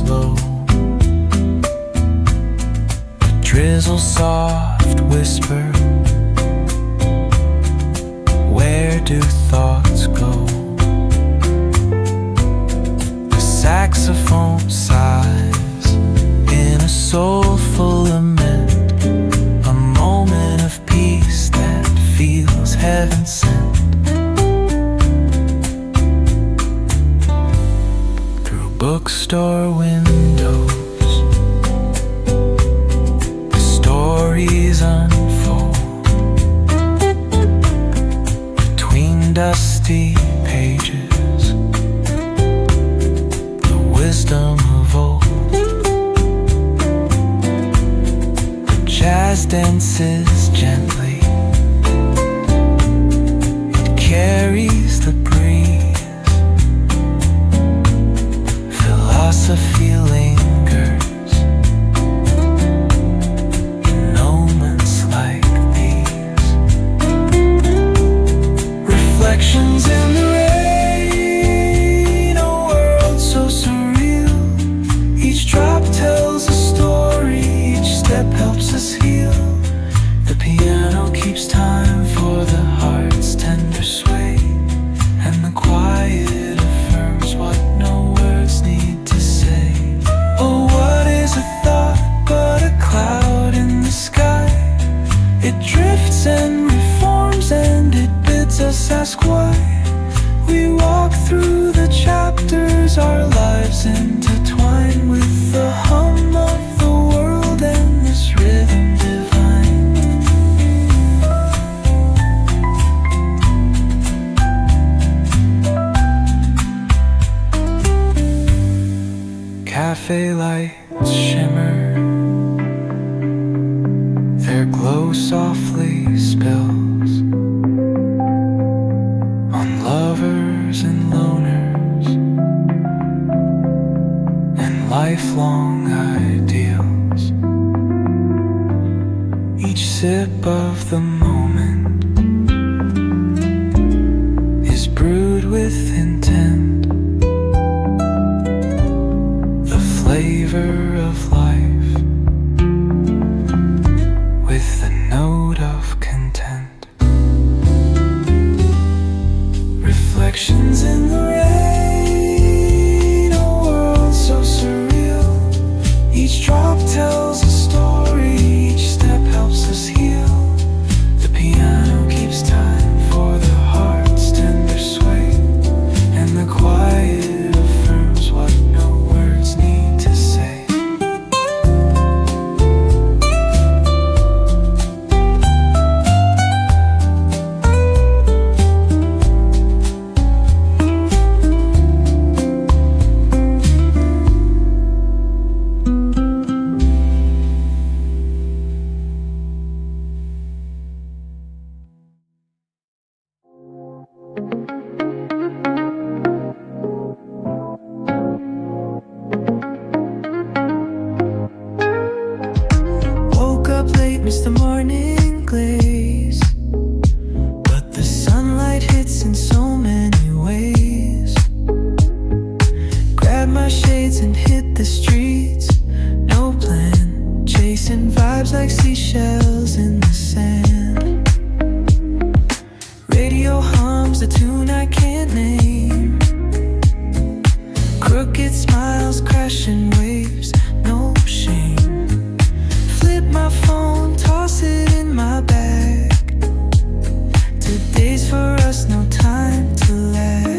slow. A drizzle soft whisper. Where do thoughts go? The saxophone sighs in a soulful lament, a moment of peace that feels heaven sent. Through bookstore windows, the stories unfold. Between dusty pages, the wisdom of old. The jazz dances gently, it carries the breeze. Philosophy lingers in moments like these. Reflections in the rain, a world so surreal. Each drop tells a story, each step helps us heal. The piano keeps time for the heart's tender sway, and the quiet affirms what no words need to say. Oh, what is a thought but a cloud in the sky? It drifts and reforms and it bids us ask why. We walk through the chapters, our lives intertwine with the hum of the world and this rhythm divine. Cafe lights shimmer, their glow softly spills on lovers and loners and lifelong ideals. Each sip of the moment is brewed with intent, the flavor of life with a note of content. Reflections in the rain, a world so surreal. Each drop tells a story, each step helps us heal. The piano keeps time for the heart's tender sway, and the quiet affirms what no words need to say. Woke up late, missed the morning glaze, but the sunlight hits in so many ways. Grabbed my shades and hit the streets, no plan, chasing vibes like seashells in the sand. Radio hums a tune I can't name, crooked smiles crashing waves, no shame. Flip my phone, toss it in my bag. Today's for us, no time to lag.